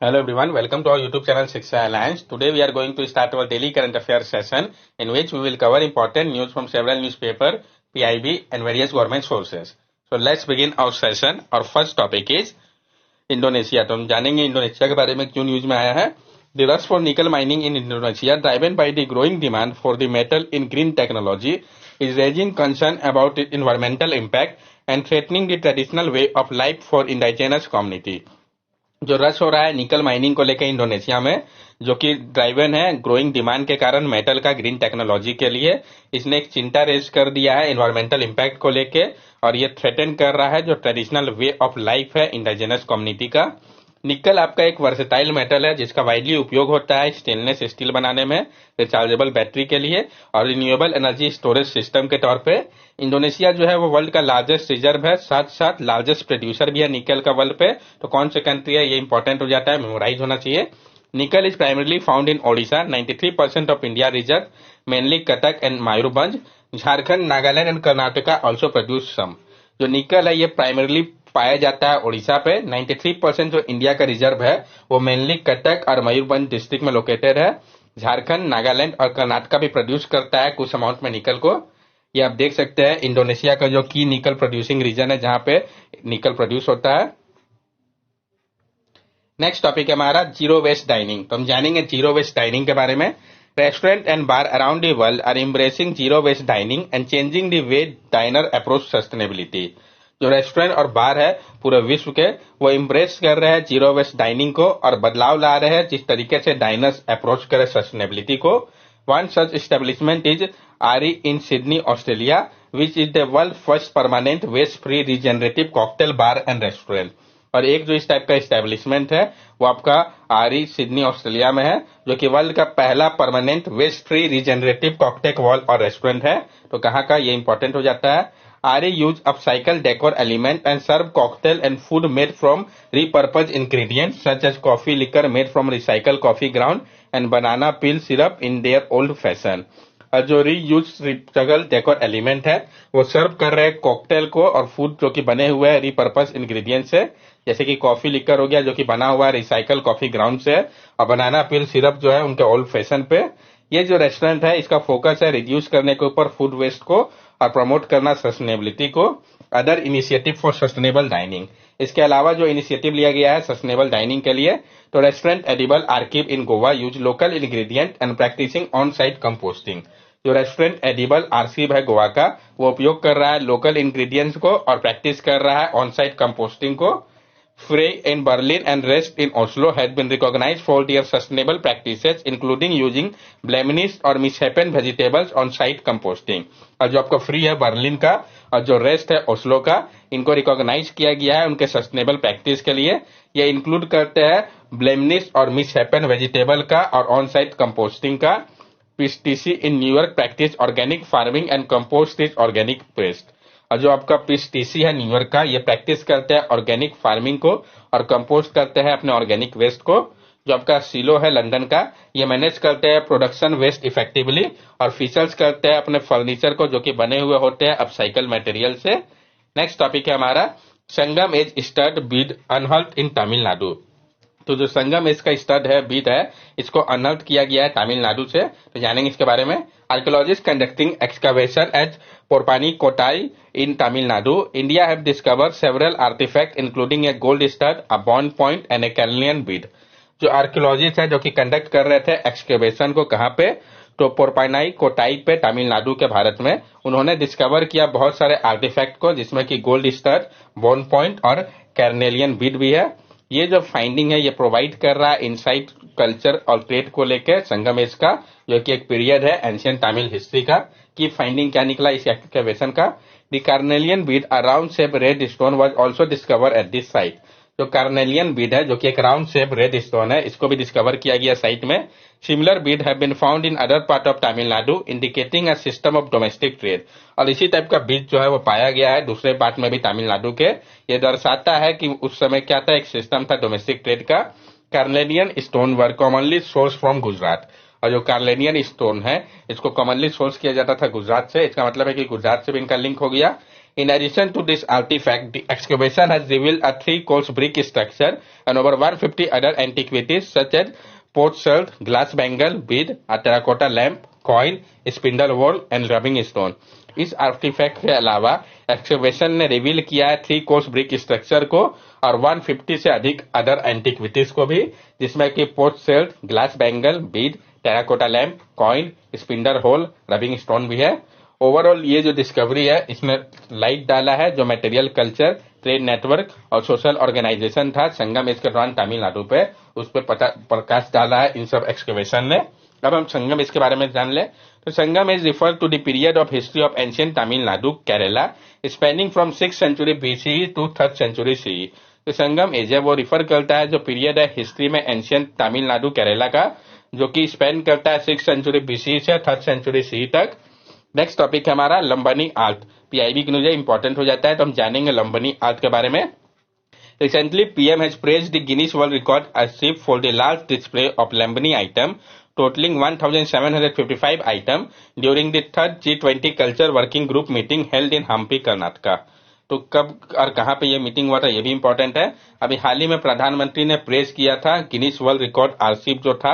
Hello everyone, welcome to our YouTube channel Shiksha Alliance. Today we are going to start our daily current affairs session in which we will cover important news from several newspapers, PIB and various government sources. So let's begin our session. Our first topic is Indonesia. तो हम जानेंगे Indonesia के बारे में क्यों news में आया है। The rush for nickel mining in Indonesia, driven by the growing demand for the metal in green technology, is raising concern about its environmental impact and threatening the traditional way of life for indigenous community. जो rush हो रहा है निकल mining को लेकर Indonesia में, जो कि ड्राइवन है ग्रोइंग डिमांड के कारण मेटल का ग्रीन टेक्नोलॉजी के लिए, इसने एक चिंता रेज कर दिया है एनवायरमेंटल इम्पैक्ट को लेके और ये थ्रेटन कर रहा है जो ट्रेडिशनल वे ऑफ लाइफ है इंडिजिनस कम्युनिटी का। निकल आपका एक वर्सेटाइल मेटल है जिसका वाइडली उपयोग होता है स्टेनलेस स्टील बनाने में, रिचार्जेबल बैटरी के लिए और रिन्यूएबल एनर्जी स्टोरेज सिस्टम के तौर पे। इंडोनेशिया जो है वो वर्ल्ड का लार्जेस्ट रिजर्व है, साथ साथ लार्जेस्ट प्रोड्यूसर भी है निकल का वर्ल्ड पे। तो कौन से कंट्री है ये इंपॉर्टेंट हो जाता है, मेमोराइज होना चाहिए। Nickel is primarily found in Odisha, 93% of India reserve, mainly Cuttack and Mayurbhanj. Jharkhand, Nagaland and Karnataka also produce some. जो निकल है ये प्राइमरली पाया जाता है ओडिशा पे। 93% जो इंडिया का रिजर्व है वो मेनली कटक और मयूरभंज डिस्ट्रिक्ट में लोकेटेड है। झारखंड, नागालैंड और कर्नाटका भी प्रोड्यूस करता है कुछ अमाउंट में निकल को। ये आप देख सकते हैं इंडोनेशिया का जो की निकल प्रोड्यूसिंग रीजन है जहां पे निकल प्रोड्यूस होता है। नेक्स्ट टॉपिक है हमारा जीरो वेस्ट डाइनिंग। तो हम जानेंगे जीरो वेस्ट डाइनिंग के बारे में। Restaurant and bar around the world are embracing zero waste dining and changing the way diner approach sustainability. जो रेस्टोरेंट और बार है पूरे विश्व के वो इम्प्रेस कर रहे हैं जीरो वेस्ट डाइनिंग को और बदलाव ला रहे हैं जिस तरीके से डाइनर्स अप्रोच करे सस्टेनेबिलिटी को। One such establishment is Ari in Sydney, Australia, which is the world first permanent waste free regenerative cocktail bar and restaurant. और एक जो इस टाइप का एस्टेब्लिशमेंट है वो आपका आरी, सिडनी, ऑस्ट्रेलिया में है, जो कि वर्ल्ड का पहला permanent waste free regenerative cocktail wall और रेस्टोरेंट है। तो कहाँ का ये इंपॉर्टेंट हो जाता है। RE use upcycle decor element and serve cocktail and food made from repurposed ingredients such as coffee liquor made from recycled coffee ground and banana peel syrup in their old fashion। और जो reuse recycle decor element है वो सर्व कर रहे हैं cocktail को और food जो कि बने हुए हैं रिपर्पस इंग्रेडिएंट से, जैसे कि कॉफी लिकर हो गया जो कि बना हुआ है रिसाइकल कॉफी ग्राउंड से, और बनाना पील सिरप जो है उनके ओल्ड फैशन पे। ये जो रेस्टोरेंट है इसका फोकस है रिड्यूस करने के ऊपर फूड वेस्ट को और प्रमोट करना सस्टेनेबिलिटी को। Other initiative for sustainable dining, इसके अलावा जो इनिशिएटिव लिया गया है सस्टेनेबल डाइनिंग के लिए, तो restaurant edible archive in Goa use local ingredient and practising on site composting. जो रेस्टोरेंट एडिबल आर्सीव है गोवा का वो उपयोग कर रहा है लोकल इंग्रेडिएंट्स को और प्रैक्टिस कर रहा है ऑन साइट कंपोस्टिंग को। Frey in Berlin and Rest in Oslo has been recognized for their sustainable practices, including using blemished or misshapen vegetables on site composting। और जो आपका फ्री है बर्लिन का और जो रेस्ट है ओस्लो का, इनको रिकॉग्नाइज किया गया है उनके सस्टेनेबल प्रैक्टिस के लिए। ये इंक्लूड करते हैं ब्लेमिश और मिसहैपन वेजिटेबल का और ऑन साइट कंपोस्टिंग का। PCTC in New York practice organic farming and compost is organic waste. और जो आपका पीसीटीसी है न्यूयॉर्क का, ये प्रैक्टिस करते हैं ऑर्गेनिक फार्मिंग को और कंपोस्ट करते हैं अपने ऑर्गेनिक वेस्ट को। जो आपका सिलो है लंदन का, ये मैनेज करते हैं प्रोडक्शन वेस्ट इफेक्टिवली और फीचर्स करते हैं अपने फर्नीचर को जो कि बने हुए होते हैं अपसाइकल मटेरियल से। नेक्स्ट टॉपिक है हमारा संगम एज स्टड बीड अनहर्ट इन तमिलनाडु। तो जो संगम इसका स्टड है बीट है इसको अनहर्ट किया गया है तमिलनाडु से, तो जानेंगे इसके बारे में। Archaeologist conducting excavation at Porpanaikottai in Tamil Nadu, India have discovered several artefact including a gold stud, a bone point and a carnelian bead. जो आर्कियोलॉजिस्ट है जो कि कंडक्ट कर रहे थे एक्सकवेशन को कहाँ पे, तो पोरपानाई कोटाई पे तमिलनाडु के भारत में, उन्होंने डिस्कवर किया बहुत सारे आर्टिफैक्ट को जिसमें कि गोल्ड स्टड, बॉन्ड पॉइंट और कैरनेलियन बीड भी है। ये जो फाइंडिंग है ये प्रोवाइड कर रहा है इनसाइट कल्चर और ट्रेड को लेकर संगम एज का, जो कि एक पीरियड है एंशियंट तमिल हिस्ट्री का। की फाइंडिंग क्या निकला इस एक्सकवेशन का। The carnelian Beed around shape red stone was also discover at this site. जो कार्नेलियन बीड है जो कि एक राउंड शेप रेड स्टोन है, इसको भी डिस्कवर किया गया साइट में। Similar bead have been found in other part of Tamil Nadu indicating a system of domestic trade. और इसी टाइप का बीज जो है वो पाया गया है दूसरे पार्ट में भी तमिलनाडु के। ये दर्शाता है कि उस समय क्या था, एक सिस्टम था डोमेस्टिक ट्रेड का। Carnelian stone were commonly source from Gujarat. और जो कार्नेलियन स्टोन है इसको कॉमनली सोर्स किया जाता था गुजरात से, इसका मतलब है कि गुजरात से भी इनका लिंक हो गया। In addition to this artifact, the excavation has revealed a three-course brick structure and over 150 other antiquities such as potsherd, glass bangle, bead, a terracotta lamp, coin, spindle whorl and rubbing stone. इस artefact के अलावा excavation ने reveal किया है three course brick structure को और 150 से अधिक अदर एंटिक्विटीज को भी, जिसमें कि potsherd, glass bangle, bead, terracotta lamp, coin, spindle whorl, rubbing stone भी है। ओवरऑल ये जो डिस्कवरी है इसमें लाइट डाला है जो मटेरियल कल्चर, ट्रेड नेटवर्क और सोशल ऑर्गेनाइजेशन था संगम एज के दौरान तमिलनाडु पे, उस पर प्रकाश डाला है इन सब एक्सकवेशन ने। अब हम संगम एज के बारे में जान ले तो Sangam age refer to the period of history of ancient Tamil Nadu Kerala spanning from 6th century BCE to 3rd century CE. तो संगम एज है वो रिफर करता है जो पीरियड है हिस्ट्री में एंशियंट तमिलनाडु केरला का, जो कि स्पेन करता है 6th सेंचुरी बीसीई से 3rd सेंचुरी सीई तक। नेक्स्ट टॉपिक है हमारा लंबनी आर्ट। पीआईबी के लिए इंपॉर्टेंट हो जाता है तो हम जानेंगे लंबनी आर्ट के बारे में। Recently, PM has praised the Guinness World Record achieved for the large display of Lambani item, totaling 1,755 items during the 3rd G20 Culture Working Group meeting held in Hampi, Karnataka. तो कब और कहां पे ये meeting हुआ था ये भी इंपॉर्टेंट है। अभी हाल ही में प्रधानमंत्री ने प्रेस किया था गिनीज वर्ल्ड रिकॉर्ड आरसीप जो था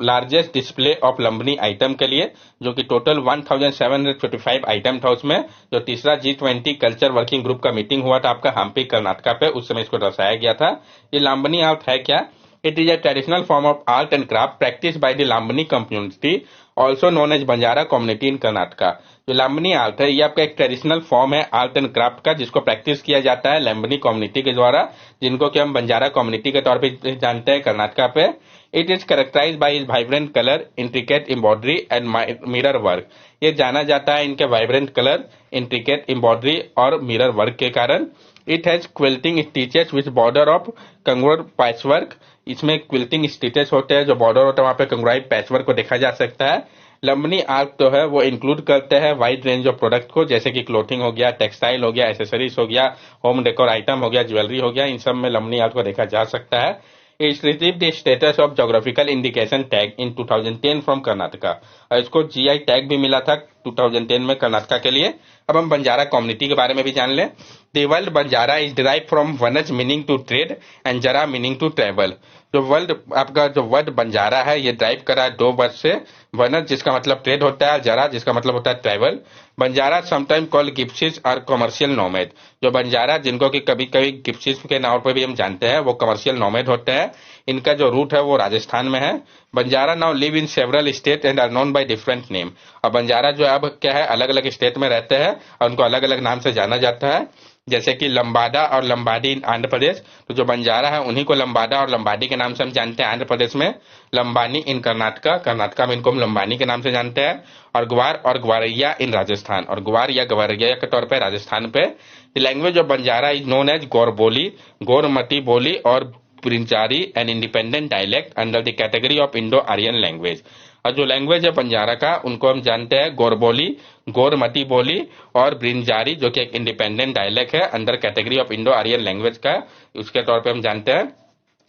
लार्जेस्ट डिस्प्ले ऑफ लंबनी आइटम के लिए, जो कि टोटल 1,755 आइटम था उसमें, जो तीसरा G20 कल्चर वर्किंग ग्रुप का मीटिंग हुआ था आपका हम्पी कर्नाटका पे, उस समय इसको दर्शाया गया था। ये लंबनी आर्ट है क्या? It is a traditional form of art and craft practice by the Lambani community also known as Banjara community in Karnataka. जो लंबनी आर्ट है ये आपका एक ट्रेडिशनल फॉर्म है आर्ट एंड क्राफ्ट का, जिसको प्रैक्टिस किया जाता है लंबनी कम्युनिटी के द्वारा, जिनको कि हम बंजारा कम्युनिटी के तौर पे जानते हैं कर्नाटका पे। It is characterised by is vibrant colour, intricate embroidery and mirror work. ये जाना जाता है इनके वाइब्रेंट कलर, इंट्रिकेट एम्ब्रॉयडरी और मिरर वर्क के कारण। It has quilting stitches with border of कंगोर पैचवर्क। इसमें क्विल्टिंग स्टिचेस होते हैं, जो बॉर्डर होता है वहां पे कंगोराई पैचवर्क को देखा जा सकता है। लंबनी आर्ट जो है वो इंक्लूड करते हैं वाइड रेंज ऑफ प्रोडक्ट को, जैसे कि क्लोथिंग हो गया, टेक्सटाइल हो गया, एसेसरीज हो गया, होम डेकोर आइटम हो गया, ज्वेलरी हो गया, इन सब में लंबनी आर्ट को देखा जा सकता है। It received the status of geographical indication tag in 2010 from Karnataka, और इसको जीआई टैग भी मिला था 2010 में कर्नाटका के लिए। अब हम बंजारा कम्युनिटी के बारे में भी जान लें। The word Banjara is derive from वनज मीनिंग टू ट्रेड एंड जरा मीनिंग टू ट्रेवल। जो वर्ड आपका जो वर्ड बंजारा है ये ड्राइव करा है दो वर्ड से, वनज जिसका मतलब ट्रेड होता है, जरा जिसका मतलब होता है ट्रेवल। बंजारा समटाइम कॉल गिप्सीज और कमर्शियल नोमैड। जो बंजारा जिनको कि कभी कभी गिप्सीज के नाम पर भी हम जानते हैं, वो कमर्शियल नोमैड होते हैं। इनका जो रूट है वो राजस्थान में है। Banjara now live in several state and are known by different name. और बंजारा जो अब क्या है अलग अलग स्टेट में रहते हैं और उनको अलग अलग नाम से जाना जाता है, जैसे कि लंबाडा और लंबाडी इन आंध्र प्रदेश। तो जो बंजारा है उन्हीं को लंबाडा और लंबाडी के नाम से हम जानते हैं आंध्र प्रदेश में। लंबानी इन कर्नाटका में इनको हम लंबानी के नाम से जानते हैं। और ग्वार और ग्वारिया इन राजस्थान, और ग्वार या ग्वारिया के तौर पे राजस्थान पे। The language of Banjara is known as Gor Boli, Gormati Boli और Brinjari, an independent dialect under the category of Indo Aryan language. और जो लैंग्वेज है बंजारा का उनको हम जानते हैं गोरबोली, गोरमती बोली और ब्रिंजारी, जो कि एक इंडिपेंडेंट डायलेक्ट है under category of Indo Aryan language का, उसके तौर पे हम जानते हैं।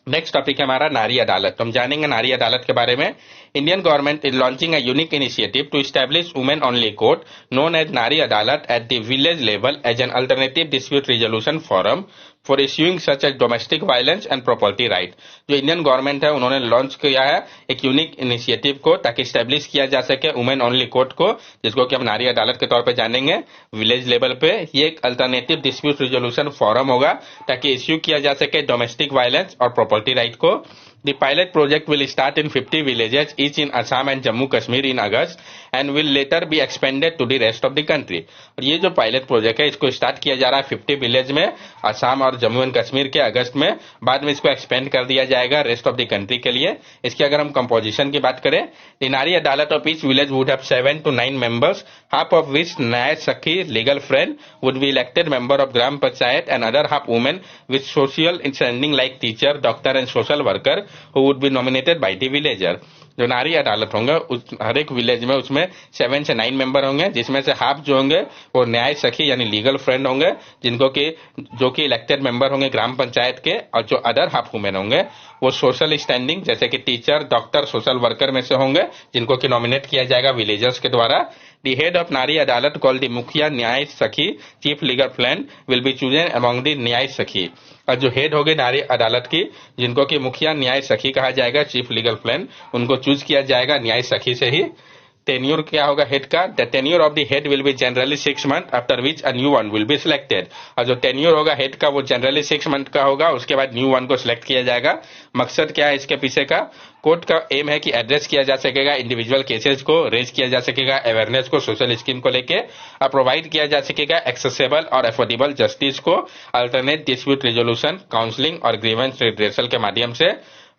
नेक्स्ट टॉपिक है हमारा नारी अदालत। तो हम जानेंगे नारी अदालत के बारे में। Indian government is launching a unique initiative to establish women only court known as Nari Adalat at the village level as an alternative dispute resolution forum for issuing such as domestic violence and property right. जो Indian government है उन्होंने launch किया है एक unique initiative को ताकि establish किया जा सके वुमेन ओनली कोर्ट को, जिसको कि हम नारी अदालत के तौर पे जानेंगे विलेज लेवल पे। ये एक अल्टरनेटिव डिस्प्यूट रिजोल्यूशन फोरम होगा ताकि इश्यू किया जा सके डोमेस्टिक वायलेंस और प्रॉपर्टी राइट को। The pilot project will start in 50 villages each in Assam and Jammu Kashmir in August and will later be expanded to the rest of the country। और ये जो pilot project है इसको start किया जा रहा है 50 विलेज में असम और जम्मू एंड कश्मीर के अगस्त में, बाद में इसको एक्सपेंड कर दिया जाएगा रेस्ट ऑफ द कंट्री के लिए। इसकी अगर हम कंपोजिशन की बात करें, द नारी अदालत of each village would have 7 to 9 members, half of which न्याय सखी legal friend would be elected member of gram panchayat and other half women with social standing like teacher, doctor and social worker who would be nominated by the villager। जो नारी अदालत होंगे उस हर एक village में उसमें 7 से 9 मेंबर होंगे, जिसमें से हाफ जो होंगे वो न्याय सखी यानी लीगल फ्रेंड होंगे, जिनको कि जो कि इलेक्टेड मेंबर होंगे ग्राम पंचायत के, और जो अदर हाफ वुमेन होंगे वो सोशल स्टैंडिंग जैसे कि टीचर, डॉक्टर, सोशल वर्कर में से होंगे, जिनको कि नॉमिनेट किया जाएगा विलेजर्स के द्वारा। The head of Nari Adalat called the Mukhya Nyay Sakhi Chief Legal Friend will be chosen among the Nyay Sakhi. और जो हेड होगे नारी अदालत की, जिनको कि मुखिया न्याय सखी कहा जाएगा, चीफ लीगल फ्रेंड, उनको चूज किया जाएगा न्याय सखी से ही। टेन्योर क्या होगा हेड का? The tenure of the head will be generally 6 months after which a new one will be selected. और जो टेन्योर होगा हेड का वो जनरली 6 months का होगा, उसके बाद न्यू वन को सिलेक्ट किया जाएगा। मकसद क्या है इसके पीछे का? कोर्ट का एम है कि एड्रेस किया जा सकेगा इंडिविजुअल केसेस को, रेज किया जा सकेगा अवेयरनेस को सोशल स्कीम को लेके, और प्रोवाइड किया जा सकेगा एक्सेसिबल और अफोर्डेबल जस्टिस को, अल्टरनेट डिस्प्यूट रिजोल्यूशन, काउंसलिंग और ग्रीवेंस रिड्रेसल के माध्यम से।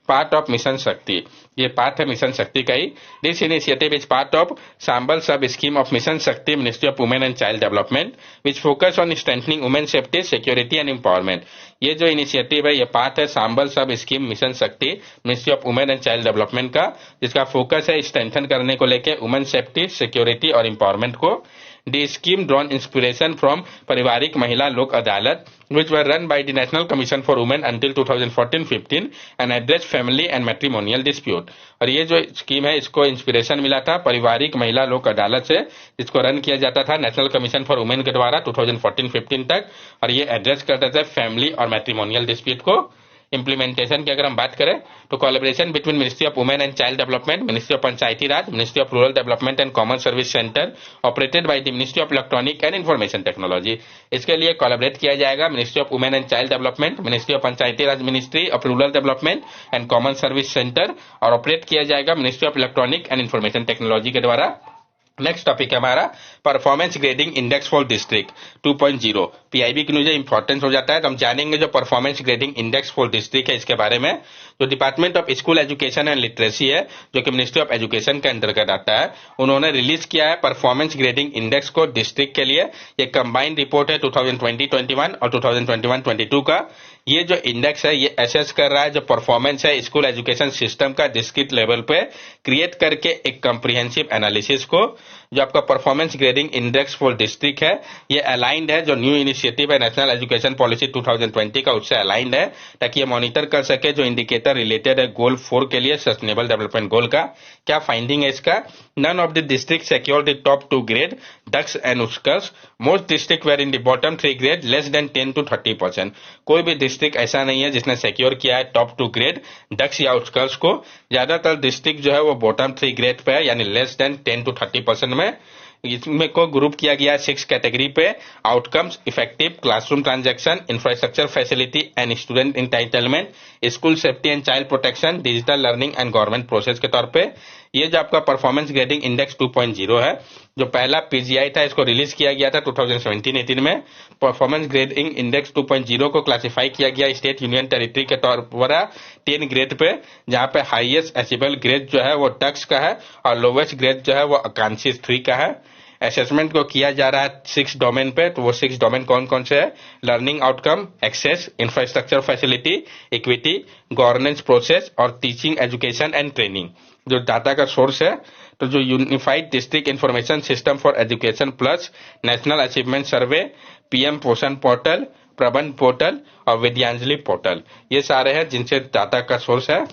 पार्ट ऑफ मिशन शक्ति, ये पार्ट है मिशन शक्ति का ही। This initiative is part of Sambal sub scheme of mission Shakti ministry of women and child development which focus on strengthening women safety, security and empowerment. ये जो इनिशिएटिव है ये पार्ट है Sambal sub scheme mission Shakti ministry of women and child development का, जिसका focus है strengthen करने को लेके वुमेन सेफ्टी, सिक्योरिटी और एम्पावरमेंट को। The scheme drawn inspiration from पारिवारिक महिला लोक अदालत which were run by the National Commission for Women until 2014-15 and address family and matrimonial dispute। और ये जो स्कीम है इसको इंस्पिरेशन मिला था पारिवारिक महिला लोक अदालत से, जिसको रन किया जाता था नेशनल कमीशन फॉर वुमेन के द्वारा 2014-15 तक, और ये एड्रेस करता था फैमिली और मैट्रिमोनियल डिस्प्यूट को। इंप्लीमेंटेशन की अगर हम बात करें तो collaboration between ministry of women and child development, ministry of Panchayati Raj, ministry of rural development and common service centre operated by the ministry of electronic and information technology. इसके लिए collaborate किया जाएगा ministry of women and child development, ministry of Panchayati Raj, ministry of rural development and common service centre, और operate किया जाएगा ministry of electronic and information technology के द्वारा। Next topic है हमारा performance grading index for district 2.0। PIB की news importance हो जाता है तो हम जानेंगे जो performance grading index for district है इसके बारे में। जो department of school education and literacy है जो कि मिनिस्ट्री ऑफ एजुकेशन के अंतर्गत आता है, उन्होंने रिलीज किया है परफॉर्मेंस ग्रेडिंग इंडेक्स को डिस्ट्रिक्ट के लिए। ये कंबाइंड रिपोर्ट है 2020-21 और 2021-22 का। ये जो इंडेक्स है ये एसेस कर रहा है जो परफॉर्मेंस है स्कूल एजुकेशन सिस्टम का डिस्ट्रिक्ट लेवल पे, क्रिएट करके एक कॉम्प्रिहेंसिव एनालिसिस को। जो आपका performance grading index for district है ये अलाइंड है, जो न्यू इनिशिएटिव है नेशनल एजुकेशन पॉलिसी 2020 का उससे अलाइंड है, ताकि ये मॉनिटर कर सके जो इंडिकेटर रिलेटेड है गोल 4 के लिए सस्टेनेबल डेवलपमेंट गोल का। क्या फाइंडिंग है इसका? None of the district secured the top 2 grade Daksh and Utkarsh, most district were in the bottom 3 grade less than 10 to 30%। कोई भी डिस्ट्रिक्ट ऐसा नहीं है जिसने सिक्योर किया है टॉप 2 ग्रेड डक्स या उत्कर्ष को। ज्यादातर डिस्ट्रिक्ट जो है वो बॉटम 3 ग्रेड पे है, यानी लेस देन 10 to 30% में। इसमें को ग्रुप किया गया है 6 कैटेगरी पे: outcomes, effective, classroom transaction, infrastructure facility and student entitlement, school safety and child protection, digital learning and government process के तौर पे। ये जो आपका परफॉर्मेंस ग्रेडिंग इंडेक्स 2.0 है, जो पहला पीजीआई था इसको रिलीज किया गया था 2017-18 में। परफॉर्मेंस ग्रेडिंग इंडेक्स 2.0 को क्लासिफाई किया गया स्टेट यूनियन टेरिटरी के तौर पर 10 ग्रेड पे, जहां पे हाईएस्ट अचीवेबल ग्रेड जो है वो डक्स का है और लोवेस्ट ग्रेड जो है वो आकांक्षी 3 का है। असेसमेंट को किया जा रहा है 6 डोमेन पे, तो वो 6 डोमेन कौन कौन से है? Learning outcome, access, infrastructure facility, equity, governance process और टीचिंग एजुकेशन एंड ट्रेनिंग। जो डाटा का सोर्स है तो जो unified district information system for education plus, national achievement survey, PM Poshan portal, Prabandh portal और विद्यांजलि पोर्टल, ये सारे हैं जिनसे डाटा का सोर्स है।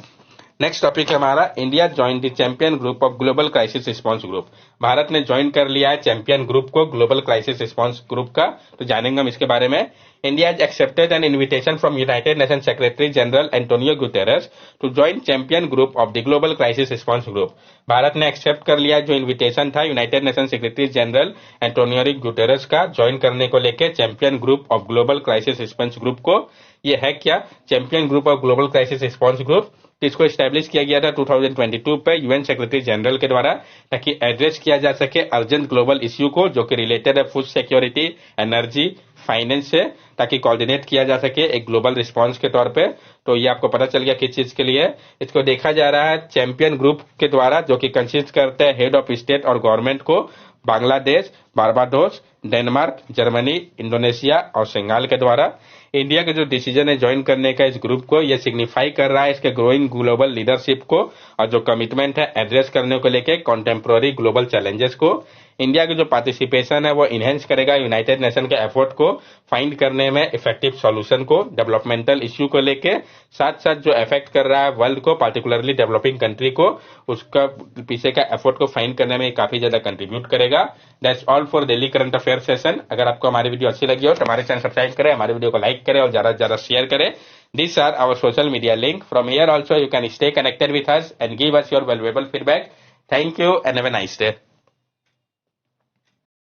नेक्स्ट टॉपिक है हमारा India join the champion group of global crisis response group. Bharat ने ज्वाइन कर लिया है चैंपियन ग्रुप को ग्लोबल क्राइसिस रिस्पांस ग्रुप का, तो जानेंगे हम इसके बारे में। India has accepted an invitation from United Nations Secretary General Antonio Guterres to join champion group of the Global Crisis Response Group। Bharat ने एक्सेप्ट कर लिया जो इन्विटेशन था United nation secretary general Antonio Guterres का ज्वाइन करने को लेके champion group of global crisis response group को। ये है क्या? Champion group of global crisis response group. इसको एस्टेब्लिश किया गया था 2022 पे यूएन सेक्रेटरी जनरल के द्वारा, ताकि एड्रेस किया जा सके अर्जेंट ग्लोबल इश्यू को जो कि रिलेटेड है फूड सिक्योरिटी, एनर्जी, फाइनेंस से, ताकि कोऑर्डिनेट किया जा सके एक ग्लोबल रिस्पांस के तौर पे। तो ये आपको पता चल गया किस चीज के लिए इसको देखा जा रहा है चैंपियन ग्रुप के द्वारा, जो कि कंसिस्ट करते हैं हेड ऑफ स्टेट और गवर्नमेंट को Bangladesh, Barbados, Denmark, Germany, Indonesia और सिंगाल के द्वारा। इंडिया का जो डिसीजन है ज्वाइन करने का इस ग्रुप को, ये सिग्निफाई कर रहा है इसके ग्रोइंग ग्लोबल लीडरशिप को और जो कमिटमेंट है एड्रेस करने को लेके कॉन्टेम्पोररी ग्लोबल चैलेंजेस को। इंडिया की जो पार्टिसिपेशन है वो इनहेंस करेगा यूनाइटेड नेशन के एफर्ट को फाइंड करने में इफेक्टिव सॉल्यूशन को, डेवलपमेंटल इश्यू को लेके, साथ साथ जो अफेक्ट कर रहा है वर्ल्ड को, पार्टिकुलरली डेवलपिंग कंट्री को, उसका पीछे का एफर्ट को फाइंड करने में काफी ज्यादा कंट्रीब्यूट करेगा। That's all for daily current affair session. अगर आपको हमारी वीडियो अच्छी लगी हो तो हमारे चैनल सब्सक्राइब करें, हमारी वीडियो को लाइक करें और ज्यादा से ज्यादा शेयर करें। These are our social media link. From here also you can stay connected with us and give us your valuable feedback. Thank you and have a nice day.